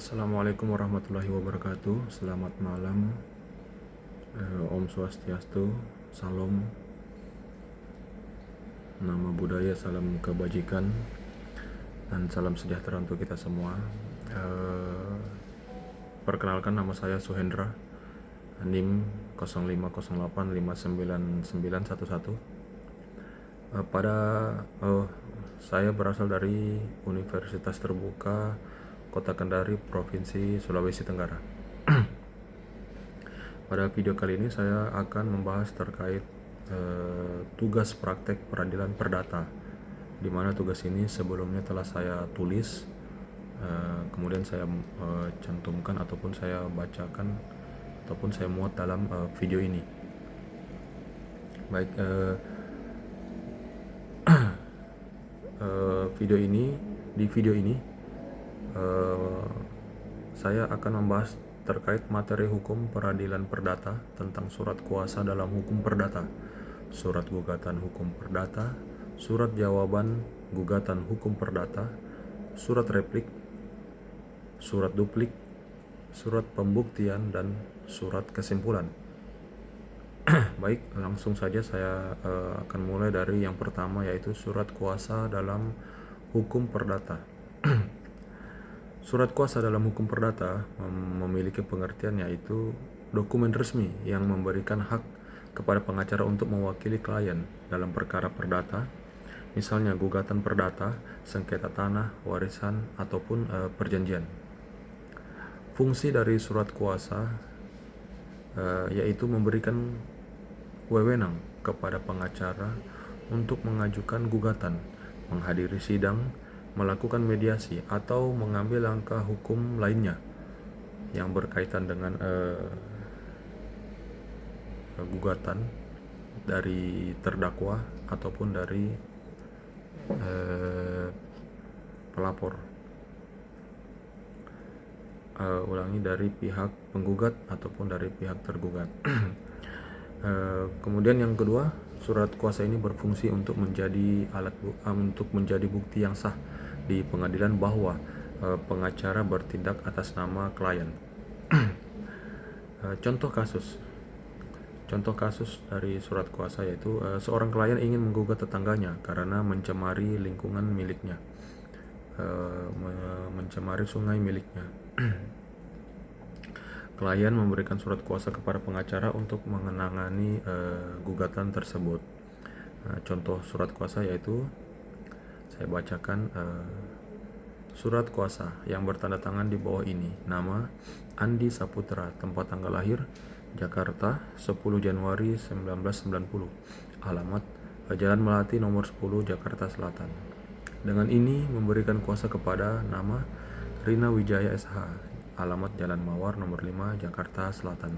Assalamualaikum warahmatullahi wabarakatuh. Selamat malam. Om Swastiastu. Salam. Nama budaya, salam kebajikan, dan salam sejahtera untuk kita semua. Perkenalkan, nama saya Suhendra, NIM 0508599911. Saya berasal dari Universitas Terbuka Kota Kendari, Provinsi Sulawesi Tenggara. Pada video kali ini saya akan membahas terkait tugas praktek peradilan perdata, di mana tugas ini sebelumnya telah saya tulis, kemudian saya cantumkan ataupun saya bacakan ataupun saya muat dalam video ini. Baik, di video ini saya akan membahas terkait materi hukum peradilan perdata tentang surat kuasa dalam hukum perdata, surat gugatan hukum perdata, surat jawaban gugatan hukum perdata, surat replik, surat duplik, surat pembuktian, dan surat kesimpulan. Baik, langsung saja saya akan mulai dari yang pertama, yaitu surat kuasa dalam hukum perdata. Surat kuasa dalam hukum perdata memiliki pengertian, yaitu dokumen resmi yang memberikan hak kepada pengacara untuk mewakili klien dalam perkara perdata, misalnya gugatan perdata, sengketa tanah, warisan, ataupun perjanjian. Fungsi dari surat kuasa yaitu memberikan wewenang kepada pengacara untuk mengajukan gugatan, menghadiri sidang, melakukan mediasi, atau mengambil langkah hukum lainnya yang berkaitan dengan gugatan dari terdakwa ataupun dari pelapor. Dari pihak penggugat ataupun dari pihak tergugat. Kemudian yang kedua, surat kuasa ini berfungsi untuk menjadi untuk menjadi bukti yang sah di pengadilan bahwa pengacara bertindak atas nama klien. Contoh kasus dari surat kuasa yaitu seorang klien ingin menggugat tetangganya karena mencemari lingkungan miliknya, mencemari sungai miliknya. Klien memberikan surat kuasa kepada pengacara untuk menangani gugatan tersebut. Contoh surat kuasa yaitu, saya bacakan, surat kuasa yang bertanda tangan di bawah ini. Nama Andi Saputra, tempat tanggal lahir Jakarta 10 Januari 1990, alamat Jalan Melati nomor 10 Jakarta Selatan. Dengan ini memberikan kuasa kepada nama Rina Wijaya SH, alamat Jalan Mawar nomor 5 Jakarta Selatan,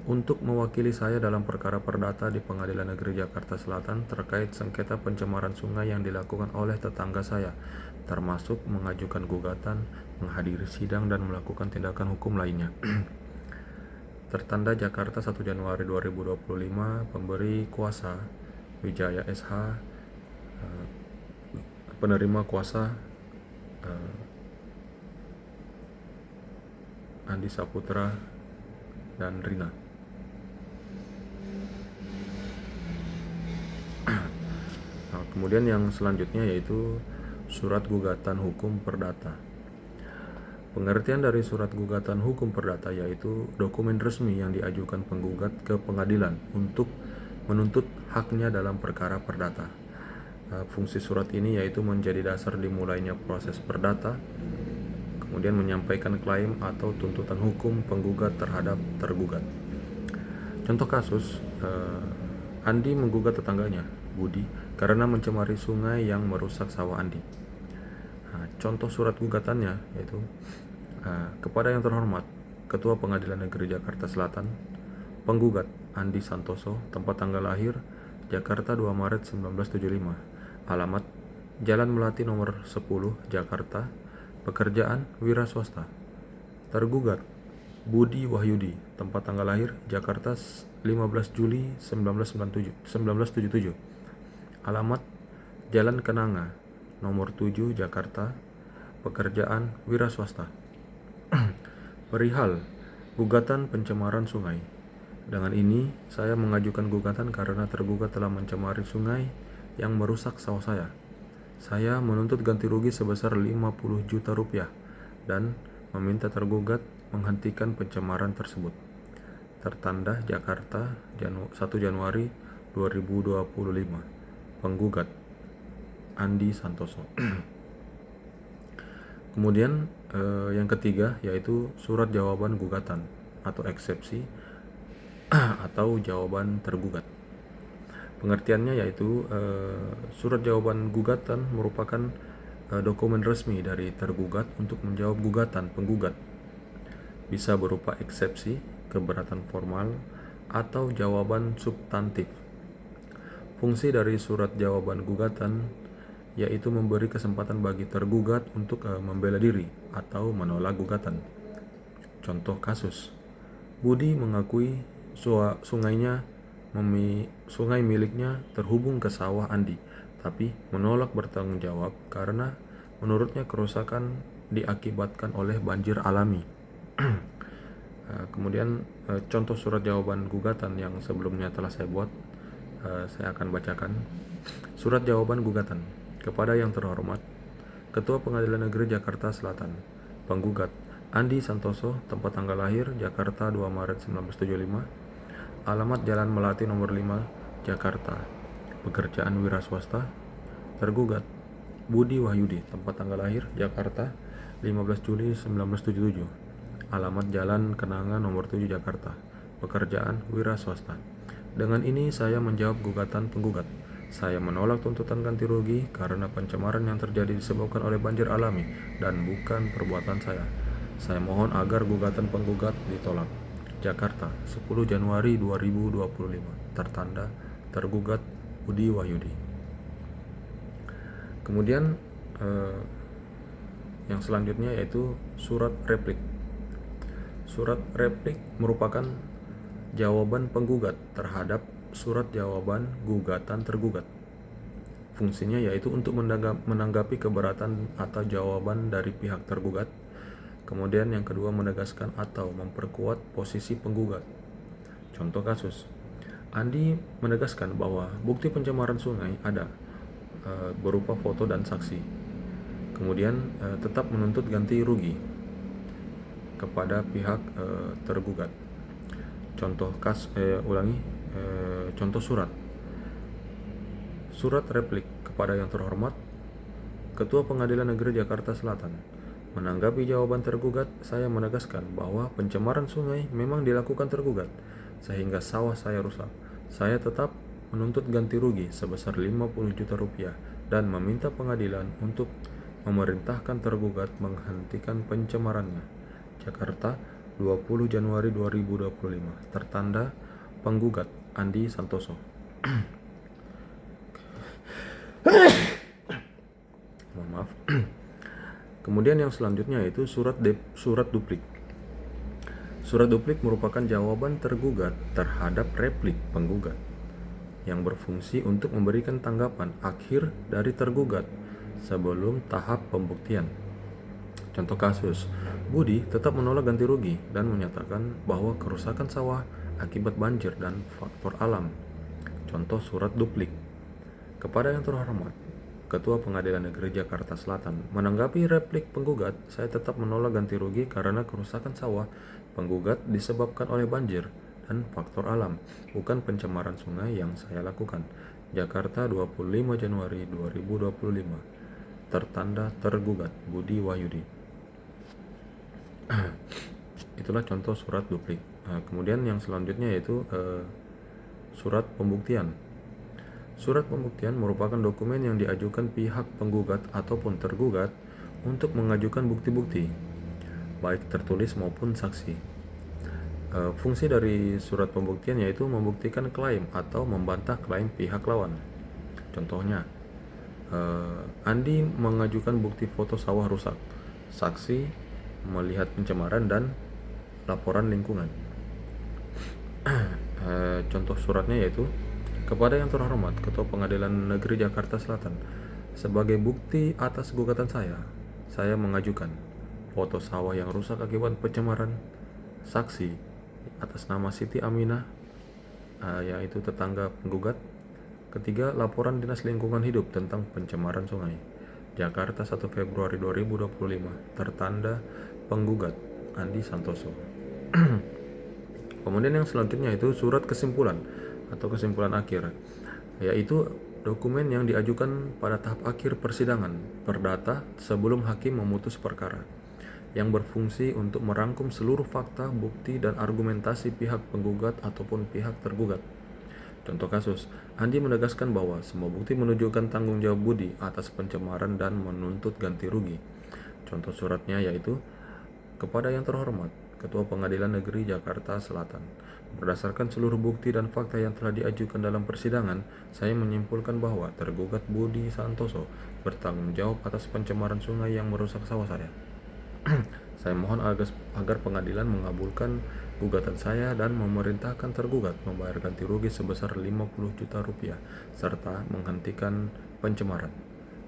untuk mewakili saya dalam perkara perdata di Pengadilan Negeri Jakarta Selatan terkait sengketa pencemaran sungai yang dilakukan oleh tetangga saya, termasuk mengajukan gugatan, menghadiri sidang, dan melakukan tindakan hukum lainnya. Tertanda Jakarta 1 Januari 2025, pemberi kuasa Wijaya SH, penerima kuasa Andi Saputra dan Rina. Kemudian yang selanjutnya yaitu surat gugatan hukum perdata. Pengertian dari surat gugatan hukum perdata yaitu dokumen resmi yang diajukan penggugat ke pengadilan untuk menuntut haknya dalam perkara perdata. Fungsi surat ini yaitu menjadi dasar dimulainya proses perdata, kemudian menyampaikan klaim atau tuntutan hukum penggugat terhadap tergugat. Contoh kasus, Andi menggugat tetangganya, Budi, karena mencemari sungai yang merusak sawah Andi. Contoh surat gugatannya yaitu, kepada yang terhormat Ketua Pengadilan Negeri Jakarta Selatan, penggugat Andi Santoso, tempat tanggal lahir Jakarta 2 Maret 1975, alamat Jalan Melati nomor 10 Jakarta, pekerjaan wira swasta. Tergugat Budi Wahyudi, tempat tanggal lahir Jakarta 15 Juli 1977, alamat Jalan Kenanga nomor 7 Jakarta, pekerjaan wira swasta. Perihal gugatan pencemaran sungai. Dengan ini, saya mengajukan gugatan karena tergugat telah mencemari sungai yang merusak sawah saya. Saya menuntut ganti rugi sebesar 50 juta rupiah dan meminta tergugat menghentikan pencemaran tersebut. Tertanda Jakarta 1 Januari 2025. Penggugat Andi Santoso. Kemudian yang ketiga yaitu surat jawaban gugatan atau eksepsi atau jawaban tergugat. Pengertiannya yaitu surat jawaban gugatan merupakan dokumen resmi dari tergugat untuk menjawab gugatan penggugat. Bisa berupa eksepsi, keberatan formal, atau jawaban substantif. Fungsi dari surat jawaban gugatan yaitu memberi kesempatan bagi tergugat untuk membela diri atau menolak gugatan. Contoh kasus, Budi mengakui sungai miliknya terhubung ke sawah Andi, tapi menolak bertanggung jawab karena menurutnya kerusakan diakibatkan oleh banjir alami. Kemudian contoh surat jawaban gugatan yang sebelumnya telah saya buat, saya akan bacakan. Surat jawaban gugatan. Kepada yang terhormat, Ketua Pengadilan Negeri Jakarta Selatan, penggugat Andi Santoso, tempat tanggal lahir Jakarta 2 Maret 1975, alamat Jalan Melati nomor 5, Jakarta, pekerjaan wira swasta. Tergugat Budi Wahyudi, tempat tanggal lahir Jakarta 15 Juli 1977, alamat Jalan Kenanga nomor 7, Jakarta, pekerjaan wira swasta. Dengan ini saya menjawab gugatan penggugat. Saya menolak tuntutan ganti rugi karena pencemaran yang terjadi disebabkan oleh banjir alami dan bukan perbuatan saya. Saya mohon agar gugatan penggugat ditolak. Jakarta, 10 Januari 2025. Tertanda tergugat Budi Wahyudi. Kemudian yang selanjutnya yaitu surat replik. Surat replik merupakan jawaban penggugat terhadap surat jawaban gugatan tergugat. Fungsinya yaitu untuk menanggapi keberatan atau jawaban dari pihak tergugat. Kemudian yang kedua, menegaskan atau memperkuat posisi penggugat. Contoh kasus, Andi menegaskan bahwa bukti pencemaran sungai ada berupa foto dan saksi. Kemudian tetap menuntut ganti rugi kepada pihak tergugat. Contoh contoh surat replik. Kepada yang terhormat, Ketua Pengadilan Negeri Jakarta Selatan, menanggapi jawaban tergugat, saya menegaskan bahwa pencemaran sungai memang dilakukan tergugat sehingga sawah saya rusak. Saya tetap menuntut ganti rugi sebesar 50 juta rupiah dan meminta pengadilan untuk memerintahkan tergugat menghentikan pencemarannya. Jakarta, 20 Januari 2025. Tertanda penggugat Andi Santoso. Mohon maaf. Kemudian yang selanjutnya yaitu surat duplik. Surat duplik merupakan jawaban tergugat terhadap replik penggugat yang berfungsi untuk memberikan tanggapan akhir dari tergugat sebelum tahap pembuktian. Contoh kasus, Budi tetap menolak ganti rugi dan menyatakan bahwa kerusakan sawah akibat banjir dan faktor alam. Contoh surat duplik. Kepada yang terhormat, Ketua Pengadilan Negeri Jakarta Selatan, menanggapi replik penggugat, saya tetap menolak ganti rugi karena kerusakan sawah penggugat disebabkan oleh banjir dan faktor alam, bukan pencemaran sungai yang saya lakukan. Jakarta, 25 Januari 2025. Tertanda tergugat Budi Wahyudi. Itulah contoh surat duplik. Kemudian yang selanjutnya yaitu surat pembuktian. Surat pembuktian merupakan dokumen yang diajukan pihak penggugat ataupun tergugat untuk mengajukan bukti-bukti, baik tertulis maupun saksi. Fungsi dari surat pembuktian yaitu membuktikan klaim atau membantah klaim pihak lawan. Contohnya, Andi mengajukan bukti foto sawah rusak, saksi melihat pencemaran dan laporan lingkungan. Contoh suratnya yaitu, kepada yang terhormat Ketua Pengadilan Negeri Jakarta Selatan, sebagai bukti atas gugatan saya mengajukan foto sawah yang rusak akibat pencemaran, saksi atas nama Siti Aminah, yaitu tetangga penggugat. Ketiga, laporan Dinas Lingkungan Hidup tentang pencemaran sungai. Jakarta 1 Februari 2025, tertanda penggugat Andi Santoso. Kemudian yang selanjutnya itu surat kesimpulan atau kesimpulan akhir, yaitu dokumen yang diajukan pada tahap akhir persidangan perdata sebelum hakim memutus perkara, yang berfungsi untuk merangkum seluruh fakta, bukti, dan argumentasi pihak penggugat ataupun pihak tergugat. Contoh kasus, Andi menegaskan bahwa semua bukti menunjukkan tanggung jawab Budi atas pencemaran dan menuntut ganti rugi. Contoh suratnya yaitu, kepada yang terhormat Ketua Pengadilan Negeri Jakarta Selatan, berdasarkan seluruh bukti dan fakta yang telah diajukan dalam persidangan, saya menyimpulkan bahwa tergugat Budi Santoso bertanggung jawab atas pencemaran sungai yang merusak sawah saya. Saya mohon agar pengadilan mengabulkan gugatan saya dan memerintahkan tergugat membayar ganti rugi sebesar 50 juta rupiah serta menghentikan pencemaran.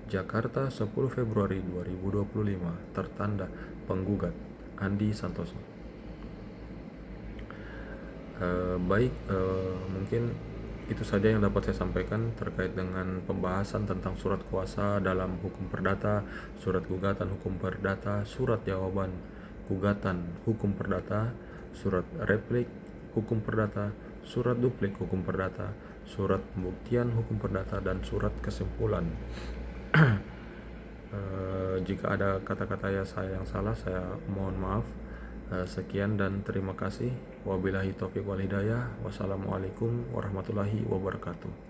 Jakarta 10 Februari 2025, tertanda penggugat Andi Santoso. Mungkin itu saja yang dapat saya sampaikan terkait dengan pembahasan tentang surat kuasa dalam hukum perdata, surat gugatan hukum perdata, surat jawaban gugatan hukum perdata, surat replik hukum perdata, surat duplik hukum perdata, surat pembuktian hukum perdata, dan surat kesimpulan. Jika ada kata-kata saya yang salah, saya mohon maaf. Sekian dan terima kasih. Wabillahi taufiq wal hidayah. Wassalamualaikum warahmatullahi wabarakatuh.